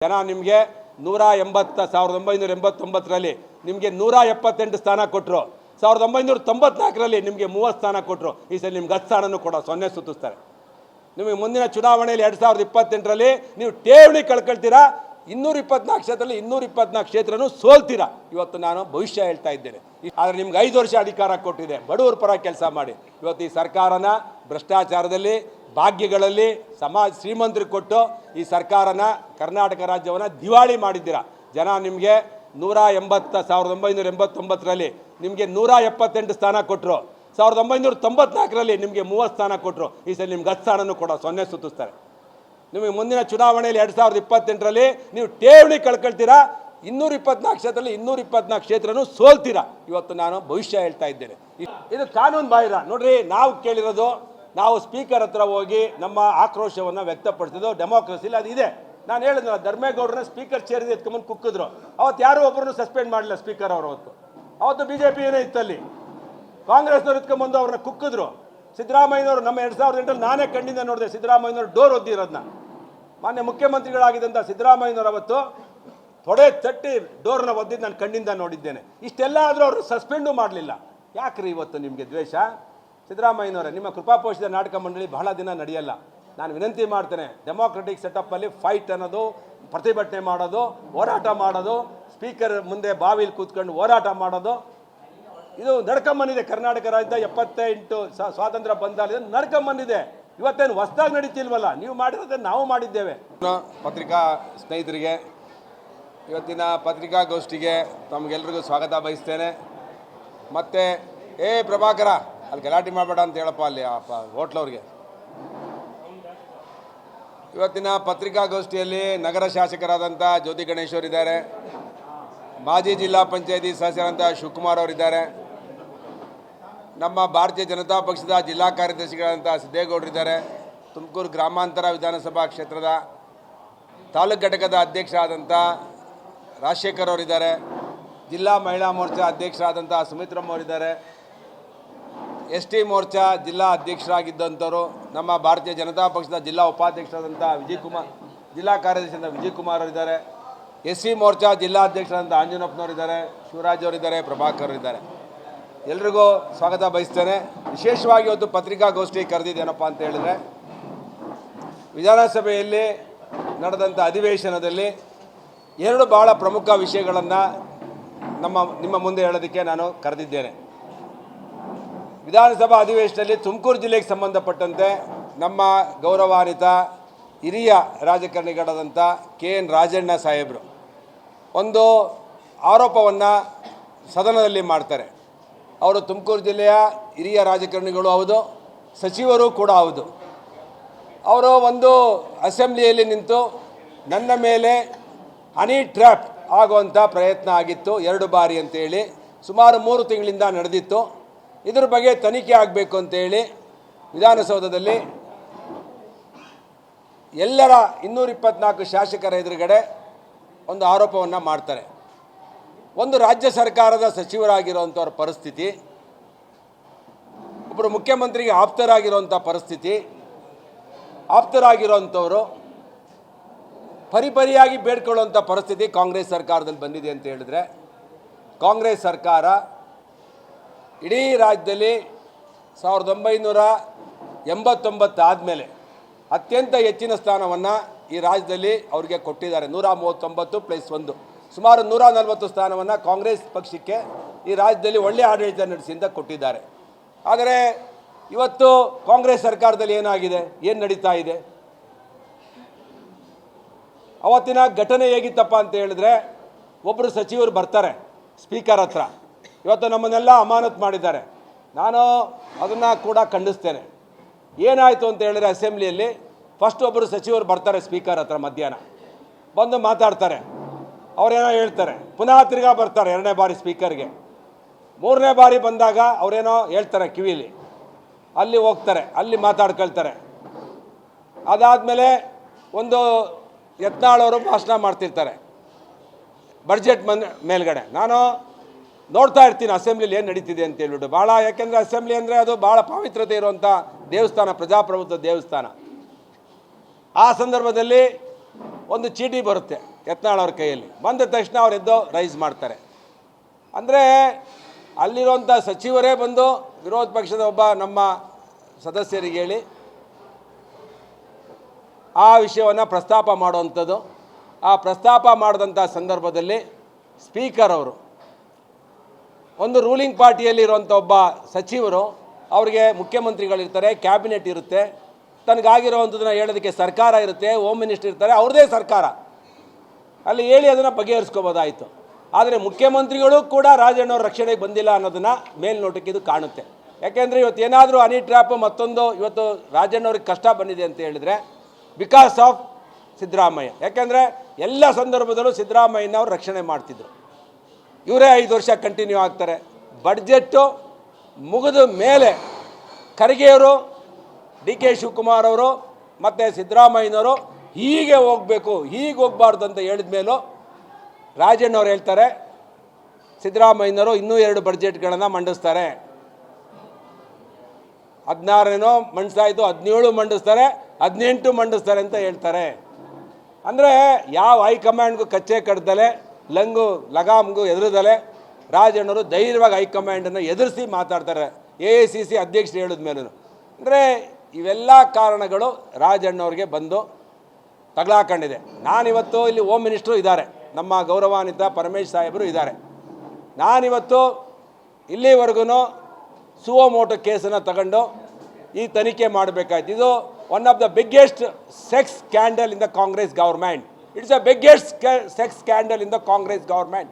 ಜನ ನಿಮಗೆ 1989ರಲ್ಲಿ ನಿಮಗೆ 178 ಸ್ಥಾನ ಕೊಟ್ಟರು. 1994ರಲ್ಲಿ ನಿಮಗೆ 30 ಸ್ಥಾನ ಕೊಟ್ಟರು. ಈ ಸಲ ನಿಮ್ಗೆ 10 ಸ್ಥಾನನೂ ಕೂಡ 0 ಸುತ್ತಿಸ್ತಾರೆ. ನಿಮಗೆ ಮುಂದಿನ ಚುನಾವಣೆಯಲ್ಲಿ 2028ರಲ್ಲಿ ನೀವು ಠೇವಣಿ ಕಳ್ಕೊಳ್ತೀರಾ. 224 ಕ್ಷೇತ್ರದಲ್ಲಿ 224 ಕ್ಷೇತ್ರನೂ ಸೋಲ್ತೀರಾ. ಇವತ್ತು ನಾನು ಭವಿಷ್ಯ ಹೇಳ್ತಾ ಇದ್ದೇನೆ. ಆದರೆ ನಿಮ್ಗೆ 5 ವರ್ಷ ಅಧಿಕಾರ ಕೊಟ್ಟಿದೆ. ಬಡವರ ಪರ ಕೆಲಸ ಮಾಡಿ. ಇವತ್ತು ಈ ಸರ್ಕಾರನ ಭ್ರಷ್ಟಾಚಾರದಲ್ಲಿ, ಭಾಗ್ಯಗಳಲ್ಲಿ, ಶ್ರೀಮಂತರಿಗೆ ಕೊಟ್ಟು ಈ ಸರ್ಕಾರನ, ಕರ್ನಾಟಕ ರಾಜ್ಯವನ್ನು ದಿವಾಳಿ ಮಾಡಿದ್ದೀರಾ. ಜನ ನಿಮಗೆ 1989ರಲ್ಲಿ ನಿಮಗೆ 178 ಸ್ಥಾನ ಕೊಟ್ಟರು. 1994ರಲ್ಲಿ ನಿಮಗೆ 30 ಸ್ಥಾನ ಕೊಟ್ಟರು. ಈ ಸಲ ನಿಮ್ಗೆ 10 ಸ್ಥಾನನೂ ಕೂಡ 0 ಸುತ್ತಿಸ್ತಾರೆ. ನಿಮಗೆ ಮುಂದಿನ ಚುನಾವಣೆಯಲ್ಲಿ 2028ರಲ್ಲಿ ನೀವು ಠೇವಣಿ ಕಳ್ಕೊಳ್ತೀರಾ. 224 ಕ್ಷೇತ್ರದಲ್ಲಿ 224 ಕ್ಷೇತ್ರನೂ ಸೋಲ್ತೀರಾ. ಇವತ್ತು ನಾನು ಭವಿಷ್ಯ ಹೇಳ್ತಾ ಇದ್ದೇನೆ. ಇದು ಕಾನೂನು ಬಾಹಿರ. ನೋಡ್ರಿ, ನಾವು ಕೇಳಿರೋದು, ನಾವು ಸ್ಪೀಕರ್ ಹತ್ರ ಹೋಗಿ ನಮ್ಮ ಆಕ್ರೋಶವನ್ನು ವ್ಯಕ್ತಪಡಿಸಿದ್ದು ಡೆಮೋಕ್ರಸಿಲಿ ಅದು ಇದೆ. ನಾನು ಹೇಳಿದ್ನಲ್ಲ, ಧರ್ಮೇಗೌಡರನ್ನ ಸ್ಪೀಕರ್ ಚೇರಿಗೆ ಎತ್ಕೊಂಬಂದು ಕುಕ್ಕಿದ್ರು. ಅವತ್ತು ಯಾರೂ ಒಬ್ಬರನ್ನು ಸಸ್ಪೆಂಡ್ ಮಾಡಲಿಲ್ಲ ಸ್ಪೀಕರ್ ಅವರು. ಅವತ್ತು BJP ಏನೇ ಇತ್ತಲ್ಲಿ, ಕಾಂಗ್ರೆಸ್ನವ್ರು ಎತ್ಕೊಂಬಂದು ಅವ್ರನ್ನ ಕುಕ್ಕಿದ್ರು. ಸಿದ್ದರಾಮಯ್ಯನವರು ನಮ್ಮ 2008ರಲ್ಲಿ ನಾನೇ ಕಣ್ಣಿಂದ ನೋಡಿದೆ ಸಿದ್ದರಾಮಯ್ಯನವರು ಡೋರ್ ಒದ್ದಿರೋದನ್ನ. ಮಾನ್ಯ ಮುಖ್ಯಮಂತ್ರಿಗಳಾಗಿದ್ದಂಥ ಸಿದ್ದರಾಮಯ್ಯನವರು ಅವತ್ತು ತೊಡೆ ತಟ್ಟಿ ಡೋರ್ನ ಒದ್ದಿದ್ದು ನಾನು ಕಣ್ಣಿಂದ ನೋಡಿದ್ದೇನೆ. ಇಷ್ಟೆಲ್ಲ ಆದರೂ ಅವರು ಸಸ್ಪೆಂಡು ಮಾಡಲಿಲ್ಲ. ಯಾಕ್ರಿ ಇವತ್ತು ನಿಮಗೆ ದ್ವೇಷ? ಸಿದ್ದರಾಮಯ್ಯನವರೇ, ನಿಮ್ಮ ಕೃಪಾಪೋಷಿತ ನಾಟಕ ಮಂಡಳಿ ಬಹಳ ದಿನ ನಡೆಯಲ್ಲ. ನಾನು ವಿನಂತಿ ಮಾಡ್ತೇನೆ, ಡೆಮೋಕ್ರೆಟಿಕ್ ಸೆಟಪ್ಪಲ್ಲಿ ಫೈಟ್ ಅನ್ನೋದು, ಪ್ರತಿಭಟನೆ ಮಾಡೋದು, ಹೋರಾಟ ಮಾಡೋದು, ಸ್ಪೀಕರ್ ಮುಂದೆ ಬಾವಿಲಿ ಕೂತ್ಕೊಂಡು ಹೋರಾಟ ಮಾಡೋದು, ಇದು ನಡ್ಕೊಂಬಂದಿದೆ. ಕರ್ನಾಟಕ ರಾಜ್ಯದ 78 ಸ್ವಾತಂತ್ರ್ಯ ಬಂದಾಲಿದೆ, ನಡ್ಕೊಂಬಂದಿದೆ. ಇವತ್ತೇನು ಹೊಸದಾಗಿ ನಡೀತಿಲ್ವಲ್ಲ, ನೀವು ಮಾಡಿರೋದನ್ನು ನಾವು ಮಾಡಿದ್ದೇವೆ. ಪತ್ರಿಕಾ ಸ್ನೇಹಿತರಿಗೆ, ಇವತ್ತಿನ ಪತ್ರಿಕಾಗೋಷ್ಠಿಗೆ ತಮಗೆಲ್ರಿಗೂ ಸ್ವಾಗತ ಬಯಸ್ತೇನೆ. ಮತ್ತು ಪ್ರಭಾಕರ, ಅಲ್ಲಿ ಗಲಾಟೆ ಮಾಡಬೇಡ ಅಂತ ಹೇಳಪ್ಪ ಅಲ್ಲಿ ಹೋಟ್ಲವ್ರಿಗೆ. ಇವತ್ತಿನ ಪತ್ರಿಕಾಗೋಷ್ಠಿಯಲ್ಲಿ ನಗರ ಶಾಸಕರಾದಂಥ ಜ್ಯೋತಿ ಗಣೇಶ್ ಅವರಿದ್ದಾರೆ, ಮಾಜಿ ಜಿಲ್ಲಾ ಪಂಚಾಯತಿ ಸದಸ್ಯರಾದಂಥ ಶಿವಕುಮಾರ್ ಅವರಿದ್ದಾರೆ, ನಮ್ಮ ಭಾರತೀಯ ಜನತಾ ಪಕ್ಷದ ಜಿಲ್ಲಾ ಕಾರ್ಯದರ್ಶಿಗಳಾದಂಥ ಸಿದ್ದೇಗೌಡರಿದ್ದಾರೆ, ತುಮಕೂರು ಗ್ರಾಮಾಂತರ ವಿಧಾನಸಭಾ ಕ್ಷೇತ್ರದ ತಾಲೂಕು ಘಟಕದ ಅಧ್ಯಕ್ಷರಾದಂಥ ರಾಜಶೇಖರ್ ಅವರಿದ್ದಾರೆ, ಜಿಲ್ಲಾ ಮಹಿಳಾ ಮೋರ್ಚಾ ಅಧ್ಯಕ್ಷರಾದಂಥ ಸುಮಿತ್ರಮ್ಮ ಅವರಿದ್ದಾರೆ, ST ಮೋರ್ಚಾ ಜಿಲ್ಲಾ ಅಧ್ಯಕ್ಷರಾಗಿದ್ದಂಥವರು ನಮ್ಮ ಭಾರತೀಯ ಜನತಾ ಪಕ್ಷದ ಜಿಲ್ಲಾ ಉಪಾಧ್ಯಕ್ಷರಾದಂಥ ವಿಜಯಕುಮಾರ್, ಜಿಲ್ಲಾ ಕಾರ್ಯದರ್ಶಿಯಾದಂಥ ವಿಜಯಕುಮಾರ್ ಅವರಿದ್ದಾರೆ, SC ಮೋರ್ಚಾ ಜಿಲ್ಲಾ ಅಧ್ಯಕ್ಷರಾದಂಥ ಆಂಜನಪ್ಪನವರಿದ್ದಾರೆ, ಶಿವರಾಜ್ ಅವರಿದ್ದಾರೆ, ಪ್ರಭಾಕರ್ ಅವರಿದ್ದಾರೆ. ಎಲ್ರಿಗೂ ಸ್ವಾಗತ ಬಯಸ್ತೇನೆ. ವಿಶೇಷವಾಗಿ ಇವತ್ತು ಪತ್ರಿಕಾಗೋಷ್ಠಿ ಕರೆದಿದ್ದೇನಪ್ಪ ಅಂತ ಹೇಳಿದರೆ, ವಿಧಾನಸಭೆಯಲ್ಲಿ ನಡೆದಂಥ ಅಧಿವೇಶನದಲ್ಲಿ 2 ಭಾಳ ಪ್ರಮುಖ ವಿಷಯಗಳನ್ನು ನಿಮ್ಮ ಮುಂದೆ ಹೇಳೋದಕ್ಕೆ ನಾನು ಕರೆದಿದ್ದೇನೆ. ವಿಧಾನಸಭಾ ಅಧಿವೇಶನದಲ್ಲಿ ತುಮಕೂರು ಜಿಲ್ಲೆಗೆ ಸಂಬಂಧಪಟ್ಟಂತೆ ನಮ್ಮ ಗೌರವಾನ್ವಿತ ಹಿರಿಯ ರಾಜಕಾರಣಿಗಳಾದಂಥ KN ರಾಜಣ್ಣ ಸಾಹೇಬರು ಒಂದು ಆರೋಪವನ್ನು ಸದನದಲ್ಲಿ ಮಾಡ್ತಾರೆ. ಅವರು ತುಮಕೂರು ಜಿಲ್ಲೆಯ ಹಿರಿಯ ರಾಜಕಾರಣಿಗಳು ಹೌದು, ಸಚಿವರು ಕೂಡ ಹೌದು. ಅವರು ಒಂದು ಅಸೆಂಬ್ಲಿಯಲ್ಲಿ ನಿಂತು ನನ್ನ ಮೇಲೆ ಹನಿ ಟ್ರ್ಯಾಪ್ ಆಗುವಂಥ ಪ್ರಯತ್ನ ಆಗಿತ್ತು 2 ಬಾರಿ ಅಂತೇಳಿ, ಸುಮಾರು 3 ತಿಂಗಳಿಂದ ನಡೆದಿತ್ತು. ಇದ್ರ ಬಗ್ಗೆ ತನಿಖೆ ಆಗಬೇಕು ಅಂತೇಳಿ ವಿಧಾನಸೌಧದಲ್ಲಿ ಎಲ್ಲರ 224 ಶಾಸಕರ ಎದುರುಗಡೆ ಒಂದು ಆರೋಪವನ್ನು ಮಾಡ್ತಾರೆ. ಒಂದು ರಾಜ್ಯ ಸರ್ಕಾರದ ಸಚಿವರಾಗಿರುವಂಥವ್ರ ಪರಿಸ್ಥಿತಿ, ಒಬ್ಬರು ಮುಖ್ಯಮಂತ್ರಿಗೆ ಆಪ್ತರಾಗಿರುವಂಥ ಪರಿಸ್ಥಿತಿ, ಆಪ್ತರಾಗಿರುವಂಥವರು ಪರಿಪರಿಯಾಗಿ ಬೇಡ್ಕೊಳ್ಳುವಂಥ ಪರಿಸ್ಥಿತಿ ಕಾಂಗ್ರೆಸ್ ಸರ್ಕಾರದಲ್ಲಿ ಬಂದಿದೆ ಅಂತ ಹೇಳಿದ್ರೆ, ಕಾಂಗ್ರೆಸ್ ಸರ್ಕಾರ ಇಡೀ ರಾಜ್ಯದಲ್ಲಿ 1989 ಆದಮೇಲೆ ಅತ್ಯಂತ ಹೆಚ್ಚಿನ ಸ್ಥಾನವನ್ನು ಈ ರಾಜ್ಯದಲ್ಲಿ ಅವರಿಗೆ ಕೊಟ್ಟಿದ್ದಾರೆ. 139 + 1 ಸುಮಾರು 140 ಸ್ಥಾನವನ್ನು ಕಾಂಗ್ರೆಸ್ ಪಕ್ಷಕ್ಕೆ ಈ ರಾಜ್ಯದಲ್ಲಿ ಒಳ್ಳೆಯ ಆಡಳಿತ ನಡೆಸಿ ಅಂತ ಕೊಟ್ಟಿದ್ದಾರೆ. ಆದರೆ ಇವತ್ತು ಕಾಂಗ್ರೆಸ್ ಸರ್ಕಾರದಲ್ಲಿ ಏನಾಗಿದೆ, ಏನು ನಡೀತಾ ಇದೆ? ಅವತ್ತಿನ ಘಟನೆ ಹೇಗಿತ್ತಪ್ಪ ಅಂತ ಹೇಳಿದ್ರೆ, ಒಬ್ಬರು ಸಚಿವರು ಬರ್ತಾರೆ ಸ್ಪೀಕರ್ ಹತ್ರ, ಇವತ್ತು ನಮ್ಮನ್ನೆಲ್ಲ ಅಮಾನತು ಮಾಡಿದ್ದಾರೆ. ನಾನು ಅದನ್ನು ಕೂಡ ಖಂಡಿಸ್ತೇನೆ. ಏನಾಯಿತು ಅಂತ ಹೇಳಿದ್ರೆ, ಅಸೆಂಬ್ಲಿಯಲ್ಲಿ ಫಸ್ಟ್ ಒಬ್ಬರು ಸಚಿವರು ಬರ್ತಾರೆ ಸ್ಪೀಕರ್ ಹತ್ರ, ಮಧ್ಯಾಹ್ನ ಬಂದು ಮಾತಾಡ್ತಾರೆ. ಅವರೇನೋ ಹೇಳ್ತಾರೆ, ಪುನಃ ತಿರ್ಗಾ ಬರ್ತಾರೆ 2ನೇ ಬಾರಿ ಸ್ಪೀಕರ್ಗೆ. 3ನೇ ಬಾರಿ ಬಂದಾಗ ಅವರೇನೋ ಹೇಳ್ತಾರೆ ಕಿವಿಲಿ, ಅಲ್ಲಿ ಹೋಗ್ತಾರೆ, ಅಲ್ಲಿ ಮಾತಾಡ್ಕೊಳ್ತಾರೆ. ಅದಾದಮೇಲೆ ಒಂದು ಯತ್ನಾಳವರು ಭಾಷಣ ಮಾಡ್ತಿರ್ತಾರೆ ಬಡ್ಜೆಟ್ ಮೇಲ್ಗಡೆ. ನಾನು ನೋಡ್ತಾ ಇರ್ತೀನಿ ಅಸೆಂಬ್ಲಿಲಿ ಏನು ನಡೀತಿದೆ ಅಂತ ಹೇಳ್ಬಿಟ್ಟು ಭಾಳ, ಯಾಕೆಂದರೆ ಅಸೆಂಬ್ಲಿ ಅಂದರೆ ಅದು ಭಾಳ ಪವಿತ್ರತೆ ಇರುವಂಥ ದೇವಸ್ಥಾನ, ಪ್ರಜಾಪ್ರಭುತ್ವ ದೇವಸ್ಥಾನ. ಆ ಸಂದರ್ಭದಲ್ಲಿ ಒಂದು ಚೀಟಿ ಬರುತ್ತೆ ಯತ್ನಾಳ್ ಅವ್ರ ಕೈಯಲ್ಲಿ. ಬಂದ ತಕ್ಷಣ ಅವ್ರು ಎದ್ದು ರೈಸ್ ಮಾಡ್ತಾರೆ. ಅಂದರೆ ಅಲ್ಲಿರುವಂಥ ಸಚಿವರೇ ಬಂದು ವಿರೋಧ ಪಕ್ಷದ ಒಬ್ಬ ನಮ್ಮ ಸದಸ್ಯರಿಗೆ ಹೇಳಿ ಆ ವಿಷಯವನ್ನು ಪ್ರಸ್ತಾಪ ಮಾಡುವಂಥದ್ದು. ಆ ಪ್ರಸ್ತಾಪ ಮಾಡಿದಂಥ ಸಂದರ್ಭದಲ್ಲಿ ಸ್ಪೀಕರ್ ಅವರು ಒಂದು ರೂಲಿಂಗ್ ಪಾರ್ಟಿಯಲ್ಲಿ ಇರುವಂಥ ಒಬ್ಬ ಸಚಿವರು, ಅವರಿಗೆ ಮುಖ್ಯಮಂತ್ರಿಗಳಿರ್ತಾರೆ, ಕ್ಯಾಬಿನೆಟ್ ಇರುತ್ತೆ, ತನಗಾಗಿರೋವಂಥದ್ದನ್ನು ಹೇಳೋದಕ್ಕೆ ಸರ್ಕಾರ ಇರುತ್ತೆ, ಹೋಮ್ ಮಿನಿಸ್ಟರ್ ಇರ್ತಾರೆ, ಅವ್ರದ್ದೇ ಸರ್ಕಾರ, ಅಲ್ಲಿ ಹೇಳಿ ಅದನ್ನು ಬಗೆಹರಿಸ್ಕೋಬೋದಾಯಿತು. ಆದರೆ ಮುಖ್ಯಮಂತ್ರಿಗಳು ಕೂಡ ರಾಜಣ್ಣವ್ರ ರಕ್ಷಣೆಗೆ ಬಂದಿಲ್ಲ ಅನ್ನೋದನ್ನು ಮೇಲ್ನೋಟಕ್ಕೆ ಇದು ಕಾಣುತ್ತೆ. ಯಾಕೆಂದರೆ ಇವತ್ತು ಏನಾದರೂ ಹನಿ ಟ್ರ್ಯಾಪ್ ಮತ್ತೊಂದು ಇವತ್ತು ರಾಜಣ್ಣವ್ರಿಗೆ ಕಷ್ಟ ಬಂದಿದೆ ಅಂತ ಹೇಳಿದರೆ ಬಿಕಾಸ್ ಆಫ್ ಸಿದ್ದರಾಮಯ್ಯ. ಯಾಕೆಂದರೆ ಎಲ್ಲ ಸಂದರ್ಭದಲ್ಲೂ ಸಿದ್ದರಾಮಯ್ಯನವ್ರು ರಕ್ಷಣೆ ಮಾಡ್ತಿದ್ರು. ಇವರೇ 5 ವರ್ಷ ಕಂಟಿನ್ಯೂ ಆಗ್ತಾರೆ. ಬಡ್ಜೆಟ್ಟು ಮುಗಿದ ಮೇಲೆ ಖರ್ಗೆಯವರು, ಡಿ ಕೆ ಶಿವಕುಮಾರ್ ಅವರು ಮತ್ತು ಸಿದ್ದರಾಮಯ್ಯನವರು ಹೀಗೆ ಹೋಗಬೇಕು, ಹೀಗೆ ಹೋಗಬಾರ್ದು ಅಂತ ಹೇಳಿದ ಮೇಲೂ ರಾಜಣ್ಣವ್ರು ಹೇಳ್ತಾರೆ ಸಿದ್ದರಾಮಯ್ಯನವರು ಇನ್ನೂ 2 ಬಡ್ಜೆಟ್ಗಳನ್ನು ಮಂಡಿಸ್ತಾರೆ. 16 ಮಂಡಿಸಾಯಿತು, 17 ಮಂಡಿಸ್ತಾರೆ, 18 ಮಂಡಿಸ್ತಾರೆ ಅಂತ ಹೇಳ್ತಾರೆ. ಅಂದರೆ ಯಾವ ಹೈಕಮಾಂಡ್ಗೂ ಕಚ್ಚೆ ಕಡ್ದಲೆ, ಲಗಾಮ್ಗೂ ಎದುರದಲೆ ರಾಜಣ್ಣವರು ಧೈರ್ಯವಾಗಿ ಹೈಕಮಾಂಡನ್ನು ಎದುರಿಸಿ ಮಾತಾಡ್ತಾರೆ, AICC ಅಧ್ಯಕ್ಷರು ಹೇಳಿದ ಮೇಲೂ. ಅಂದರೆ ಇವೆಲ್ಲ ಕಾರಣಗಳು ರಾಜಣ್ಣವ್ರಿಗೆ ಬಂದು ತಗಲಾಕೊಂಡಿದೆ. ನಾನಿವತ್ತು ಇಲ್ಲಿ ಹೋಮ್ ಮಿನಿಸ್ಟ್ರು ಇದ್ದಾರೆ, ನಮ್ಮ ಗೌರವಾನ್ವಿತ ಪರಮೇಶ್ ಸಾಹೇಬರು ಇದ್ದಾರೆ. ನಾನಿವತ್ತು ಇಲ್ಲಿವರೆಗೂ ಸುವೋ ಮೋಟೋ ಕೇಸನ್ನು ತಗೊಂಡು ಈ ತನಿಖೆ ಮಾಡಬೇಕಾಯ್ತು. ಇದು one of the biggest sex scandal in the Congress government. It's a biggest sex scandal in the Congress government.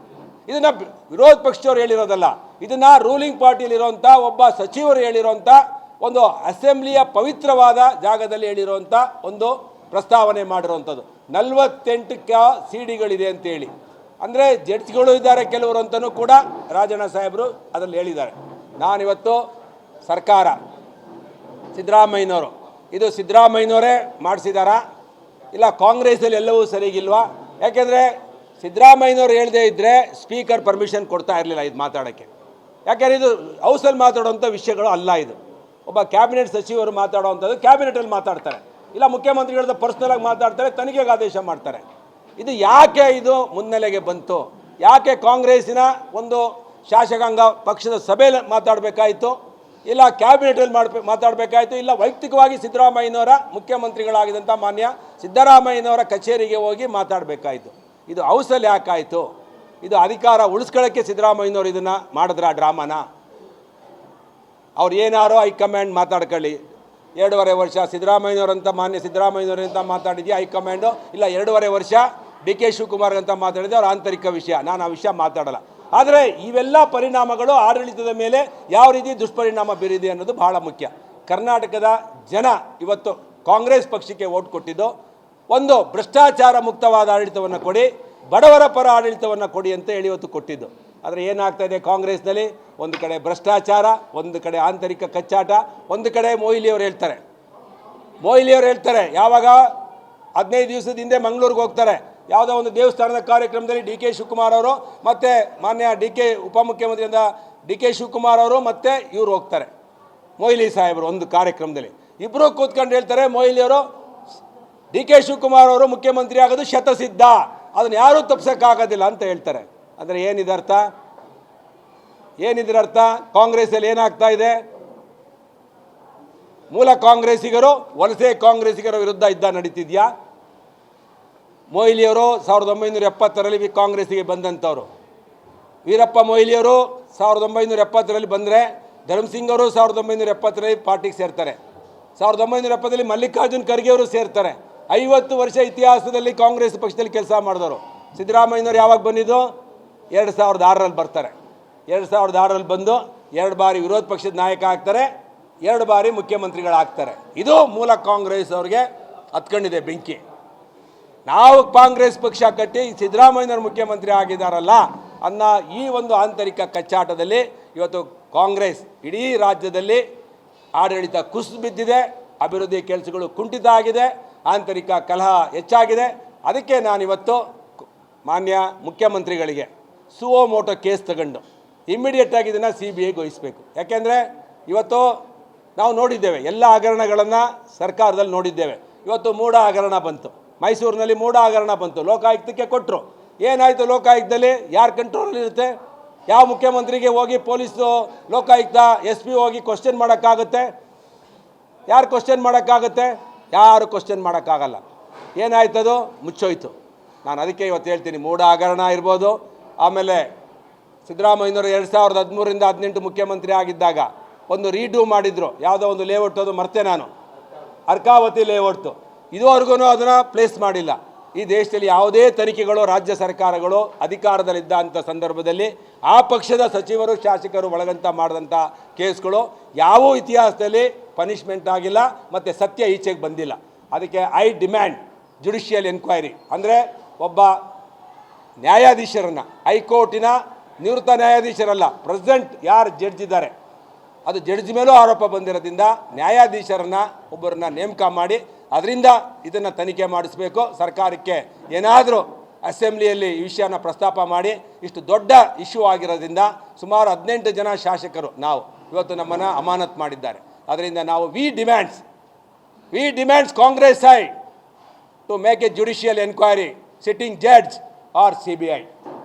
ಇದನ್ನು ವಿರೋಧ ಪಕ್ಷದವ್ರು ಹೇಳಿರೋದಲ್ಲ, ಇದನ್ನು ರೂಲಿಂಗ್ ಪಾರ್ಟಿಯಲ್ಲಿರುವಂಥ ಒಬ್ಬ ಸಚಿವರು ಹೇಳಿರೋಂಥ, ಒಂದು ಅಸೆಂಬ್ಲಿಯ ಪವಿತ್ರವಾದ ಜಾಗದಲ್ಲಿ ಹೇಳಿರುವಂಥ ಒಂದು ಪ್ರಸ್ತಾವನೆ ಮಾಡಿರುವಂಥದ್ದು. 48 CDಗಳಿದೆ ಅಂತೇಳಿ. ಅಂದರೆ ಜಡ್ಜ್ಗಳು ಇದ್ದಾರೆ ಕೆಲವರು ಅಂತಲೂ ಕೂಡ ರಾಜಣ್ಣ ಸಾಹೇಬರು ಅದರಲ್ಲಿ ಹೇಳಿದ್ದಾರೆ. ನಾನಿವತ್ತು ಸರ್ಕಾರ ಸಿದ್ದರಾಮಯ್ಯನವರು, ಇದು ಸಿದ್ದರಾಮಯ್ಯನವರೇ ಮಾಡಿಸಿದಾರಾ ಇಲ್ಲ ಕಾಂಗ್ರೆಸ್ಸಲ್ಲಿ ಎಲ್ಲವೂ ಸರಿಗಿಲ್ವಾ? ಯಾಕೆಂದರೆ ಸಿದ್ದರಾಮಯ್ಯನವರು ಹೇಳದೇ ಇದ್ದರೆ ಸ್ಪೀಕರ್ ಪರ್ಮಿಷನ್ ಕೊಡ್ತಾ ಇರಲಿಲ್ಲ ಇದು ಮಾತಾಡೋಕ್ಕೆ. ಯಾಕೆಂದರೆ ಇದು ಹೌಸಲ್ಲಿ ಮಾತಾಡೋವಂಥ ವಿಷಯಗಳು ಅಲ್ಲ. ಇದು ಒಬ್ಬ ಕ್ಯಾಬಿನೆಟ್ ಸಚಿವರು ಮಾತಾಡೋವಂಥದ್ದು ಕ್ಯಾಬಿನೆಟಲ್ಲಿ ಮಾತಾಡ್ತಾರೆ, ಇಲ್ಲ ಮುಖ್ಯಮಂತ್ರಿಗಳದ್ದು ಪರ್ಸ್ನಲಾಗಿ ಮಾತಾಡ್ತಾರೆ, ತನಿಖೆಗೆ ಆದೇಶ ಮಾಡ್ತಾರೆ. ಇದು ಯಾಕೆ ಇದು ಮುನ್ನೆಲೆಗೆ ಬಂತು? ಯಾಕೆ ಕಾಂಗ್ರೆಸ್ಸಿನ ಒಂದು ಶಾಸಕಾಂಗ ಪಕ್ಷದ ಸಭೆಯಲ್ಲಿ ಮಾತಾಡಬೇಕಾಯಿತು, ಇಲ್ಲ ಕ್ಯಾಬಿನೆಟಲ್ಲಿ ಮಾತಾಡಬೇಕಾಯಿತು, ಇಲ್ಲ ವೈಯಕ್ತಿಕವಾಗಿ ಸಿದ್ದರಾಮಯ್ಯನವರ ಮುಖ್ಯಮಂತ್ರಿಗಳಾಗಿದ್ದಂಥ ಮಾನ್ಯ ಸಿದ್ದರಾಮಯ್ಯನವರ ಕಚೇರಿಗೆ ಹೋಗಿ ಮಾತಾಡಬೇಕಾಯಿತು? ಇದು ಹೌಸಲ್ಲಿ ಯಾಕಾಯಿತು? ಇದು ಅಧಿಕಾರ ಉಳಿಸ್ಕೊಳ್ಳೋಕ್ಕೆ ಸಿದ್ದರಾಮಯ್ಯನವರು ಇದನ್ನು ಮಾಡಿದ್ರ ಡ್ರಾಮಾನ? ಅವ್ರು ಏನಾರೋ ಹೈಕಮಾಂಡ್ ಮಾತಾಡ್ಕೊಳ್ಳಿ, 2.5 ವರ್ಷ ಸಿದ್ದರಾಮಯ್ಯನವರಂತ ಮಾನ್ಯ ಸಿದ್ದರಾಮಯ್ಯನವರಂತ ಮಾತಾಡಿದ್ಯಾ ಹೈಕಮಾಂಡು, ಇಲ್ಲ 2.5 ವರ್ಷ ಡಿ ಕೆ ಶಿವಕುಮಾರ್ ಅಂತ ಮಾತಾಡಿದೆ, ಅವ್ರ ಆಂತರಿಕ ವಿಷಯ, ನಾನು ಆ ವಿಷಯ ಮಾತಾಡಲ್ಲ. ಆದರೆ ಇವೆಲ್ಲ ಪರಿಣಾಮಗಳು ಆಡಳಿತದ ಮೇಲೆ ಯಾವ ರೀತಿ ದುಷ್ಪರಿಣಾಮ ಬೀರಿದೆ ಅನ್ನೋದು ಬಹಳ ಮುಖ್ಯ. ಕರ್ನಾಟಕದ ಜನ ಇವತ್ತು ಕಾಂಗ್ರೆಸ್ ಪಕ್ಷಕ್ಕೆ ಓಟ್ ಕೊಟ್ಟಿದ್ದು ಒಂದು ಭ್ರಷ್ಟಾಚಾರ ಮುಕ್ತವಾದ ಆಡಳಿತವನ್ನು ಕೊಡಿ, ಬಡವರ ಪರ ಆಡಳಿತವನ್ನು ಕೊಡಿ ಅಂತ ಹೇಳಿ ಇವತ್ತು ಕೊಟ್ಟಿದ್ದು. ಆದರೆ ಏನಾಗ್ತಾ ಇದೆ ಕಾಂಗ್ರೆಸ್ನಲ್ಲಿ? ಒಂದು ಕಡೆ ಭ್ರಷ್ಟಾಚಾರ, ಒಂದು ಕಡೆ ಆಂತರಿಕ ಕಚ್ಚಾಟ, ಒಂದು ಕಡೆ ಮೊಯ್ಲಿಯವರು ಹೇಳ್ತಾರೆ ಯಾವಾಗ 15 ದಿವಸದ ಹಿಂದೆ ಮಂಗಳೂರಿಗೆ ಹೋಗ್ತಾರೆ, ಯಾವುದೋ ಒಂದು ದೇವಸ್ಥಾನದ ಕಾರ್ಯಕ್ರಮದಲ್ಲಿ ಡಿ ಕೆ ಶಿವಕುಮಾರ್ ಅವರು ಮತ್ತು ಮಾನ್ಯ ಉಪಮುಖ್ಯಮಂತ್ರಿಯಿಂದ ಡಿ ಕೆ ಶಿವಕುಮಾರ್ ಅವರು ಮತ್ತು ಇವರು ಹೋಗ್ತಾರೆ, ಮೊಯ್ಲಿ ಸಾಹೇಬರು ಒಂದು ಕಾರ್ಯಕ್ರಮದಲ್ಲಿ. ಇಬ್ಬರು ಕೂತ್ಕೊಂಡು ಹೇಳ್ತಾರೆ, ಮೊಯ್ಲಿಯವರು ಡಿ ಕೆ ಶಿವಕುಮಾರ್ ಅವರು ಮುಖ್ಯಮಂತ್ರಿ ಆಗೋದು ಶತಸಿದ್ಧ, ಅದನ್ನು ಯಾರೂ ತಪ್ಪಿಸೋಕ್ಕಾಗೋದಿಲ್ಲ ಅಂತ ಹೇಳ್ತಾರೆ. ಅಂದರೆ ಏನಿದೆ ಅರ್ಥ? ಕಾಂಗ್ರೆಸ್ಸಲ್ಲಿ ಏನಾಗ್ತಾ ಇದೆ? ಮೂಲ ಕಾಂಗ್ರೆಸ್ಸಿಗರು ವಲಸೆ ಕಾಂಗ್ರೆಸ್ಸಿಗರ ವಿರುದ್ಧ ಯುದ್ಧ ನಡೀತಿದೆಯಾ? ಮೊಯ್ಲಿಯವರು 1970ರಲ್ಲಿ ಕಾಂಗ್ರೆಸ್ಸಿಗೆ ಬಂದಂಥವ್ರು. ವೀರಪ್ಪ ಮೊಯ್ಲಿಯವರು 1970ರಲ್ಲಿ ಬಂದರೆ, ಧರ್ಮಸಿಂಗ್ ಅವರು 1970ರಲ್ಲಿ ಪಾರ್ಟಿಗೆ ಸೇರ್ತಾರೆ. 1970ರಲ್ಲಿ ಮಲ್ಲಿಕಾರ್ಜುನ್ ಖರ್ಗೆ ಅವರು ಸೇರ್ತಾರೆ. 50 ವರ್ಷ ಇತಿಹಾಸದಲ್ಲಿ ಕಾಂಗ್ರೆಸ್ ಪಕ್ಷದಲ್ಲಿ ಕೆಲಸ ಮಾಡಿದವರು. ಸಿದ್ದರಾಮಯ್ಯನವರು ಯಾವಾಗ ಬಂದಿದ್ದು? 2006ರಲ್ಲಿ ಬರ್ತಾರೆ. 2006ರಲ್ಲಿ ಬಂದು 2 ಬಾರಿ ವಿರೋಧ ಪಕ್ಷದ ನಾಯಕ ಆಗ್ತಾರೆ, 2 ಬಾರಿ ಮುಖ್ಯಮಂತ್ರಿಗಳಾಗ್ತಾರೆ. ಇದು ಮೂಲ ಕಾಂಗ್ರೆಸ್ ಅವ್ರಿಗೆ ಹತ್ಕೊಂಡಿದೆ ಬೆಂಕಿ. ನಾವು ಕಾಂಗ್ರೆಸ್ ಪಕ್ಷ ಕಟ್ಟಿ ಸಿದ್ದರಾಮಯ್ಯನವರು ಮುಖ್ಯಮಂತ್ರಿ ಆಗಿದ್ದಾರಲ್ಲ ಅನ್ನೋ ಈ ಒಂದು ಆಂತರಿಕ ಕಚ್ಚಾಟದಲ್ಲಿ ಇವತ್ತು ಕಾಂಗ್ರೆಸ್ ಇಡೀ ರಾಜ್ಯದಲ್ಲಿ ಆಡಳಿತ ಕುಸಿದು ಬಿದ್ದಿದೆ, ಅಭಿವೃದ್ಧಿ ಕೆಲಸಗಳು ಕುಂಠಿತ ಆಗಿದೆ, ಆಂತರಿಕ ಕಲಹ ಹೆಚ್ಚಾಗಿದೆ. ಅದಕ್ಕೆ ನಾನಿವತ್ತು ಮಾನ್ಯ ಮುಖ್ಯಮಂತ್ರಿಗಳಿಗೆ ಸುವೋ ಮೋಟೋ ಕೇಸ್ ತಗೊಂಡು ಇಮ್ಮಿಡಿಯೇಟಾಗಿ ಇದನ್ನು CBIಗೆ ವಹಿಸಬೇಕು. ಯಾಕೆಂದರೆ ಇವತ್ತು ನಾವು ನೋಡಿದ್ದೇವೆ, ಎಲ್ಲ ಹಗರಣಗಳನ್ನು ಸರ್ಕಾರದಲ್ಲಿ ನೋಡಿದ್ದೇವೆ. ಇವತ್ತು ಮೂಢ ಹಗರಣ ಬಂತು. ಮೈಸೂರಿನಲ್ಲಿ ಮೂಢ ಹಗರಣ ಬಂತು, ಲೋಕಾಯುಕ್ತಕ್ಕೆ ಕೊಟ್ಟರು. ಏನಾಯಿತು ಲೋಕಾಯುಕ್ತದಲ್ಲಿ? ಯಾರು ಕಂಟ್ರೋಲಲ್ಲಿರುತ್ತೆ? ಯಾವ ಮುಖ್ಯಮಂತ್ರಿಗೆ ಹೋಗಿ ಪೊಲೀಸು ಲೋಕಾಯುಕ್ತ SP ಹೋಗಿ ಕ್ವಶನ್ ಮಾಡೋಕ್ಕಾಗುತ್ತೆ? ಯಾರು ಕ್ವಶನ್ ಮಾಡೋಕ್ಕಾಗುತ್ತೆ? ಯಾರು ಕ್ವಶನ್ ಮಾಡೋಕ್ಕಾಗಲ್ಲ. ಏನಾಯ್ತದು? ಮುಚ್ಚೋಯ್ತು. ನಾನು ಅದಕ್ಕೆ ಇವತ್ತು ಹೇಳ್ತೀನಿ, ಮೂಢ ಹಗರಣ ಇರ್ಬೋದು. ಆಮೇಲೆ ಸಿದ್ದರಾಮಯ್ಯನವರು 2013ರಿಂದ 18 ಮುಖ್ಯಮಂತ್ರಿ ಆಗಿದ್ದಾಗ ಒಂದು ರೀಡೂ ಮಾಡಿದರು, ಯಾವುದೋ ಒಂದು ಲೇಔಟ್, ಅದು ಮರ್ತೆ ನಾನು, ಅರ್ಕಾವತಿ ಲೇಔಟ್ತು. ಇದುವರೆಗೂ ಅದನ್ನು ಪ್ಲೇಸ್ ಮಾಡಿಲ್ಲ. ಈ ದೇಶದಲ್ಲಿ ಯಾವುದೇ ತನಿಖೆಗಳು ರಾಜ್ಯ ಸರ್ಕಾರಗಳು ಅಧಿಕಾರದಲ್ಲಿದ್ದಂಥ ಸಂದರ್ಭದಲ್ಲಿ ಆ ಪಕ್ಷದ ಸಚಿವರು ಶಾಸಕರು ಒಳಗಂತ ಮಾಡಿದಂಥ ಕೇಸ್ಗಳು ಯಾವ ಇತಿಹಾಸದಲ್ಲಿ ಪನಿಷ್ಮೆಂಟ್ ಆಗಿಲ್ಲ ಮತ್ತು ಸತ್ಯ ಈಚೆಗೆ ಬಂದಿಲ್ಲ. ಅದಕ್ಕೆ ಐ ಡಿಮ್ಯಾಂಡ್ ಜುಡಿಷಿಯಲ್ ಎನ್ಕ್ವೈರಿ, ಅಂದರೆ ಒಬ್ಬ ನ್ಯಾಯಾಧೀಶರನ್ನು, ಹೈಕೋರ್ಟಿನ ನಿವೃತ್ತ ನ್ಯಾಯಾಧೀಶರಲ್ಲ, ಪ್ರೆಸಿಡೆಂಟ್ ಯಾರು ಜಡ್ಜ್ ಇದ್ದಾರೆ, ಅದು ಜಡ್ಜ್ ಮೇಲೂ ಆರೋಪ ಬಂದಿರೋದ್ರಿಂದ ನ್ಯಾಯಾಧೀಶರನ್ನು ಒಬ್ಬರನ್ನ ನೇಮಕ ಮಾಡಿ ಅದರಿಂದ ಇದನ್ನು ತನಿಖೆ ಮಾಡಿಸಬೇಕು. ಸರ್ಕಾರಕ್ಕೆ ಏನಾದರೂ ಅಸೆಂಬ್ಲಿಯಲ್ಲಿ ಈ ವಿಷಯನ ಪ್ರಸ್ತಾಪ ಮಾಡಿ, ಇಷ್ಟು ದೊಡ್ಡ ಇಶ್ಯೂ ಆಗಿರೋದ್ರಿಂದ ಸುಮಾರು 18 ಜನ ಶಾಸಕರು ನಾವು ಇವತ್ತು ನಮ್ಮನ್ನು ಅಮಾನತ್ ಮಾಡಿದ್ದಾರೆ. ಅದರಿಂದ ನಾವು we demands Congress side to make a judicial enquiry sitting judge or CBI.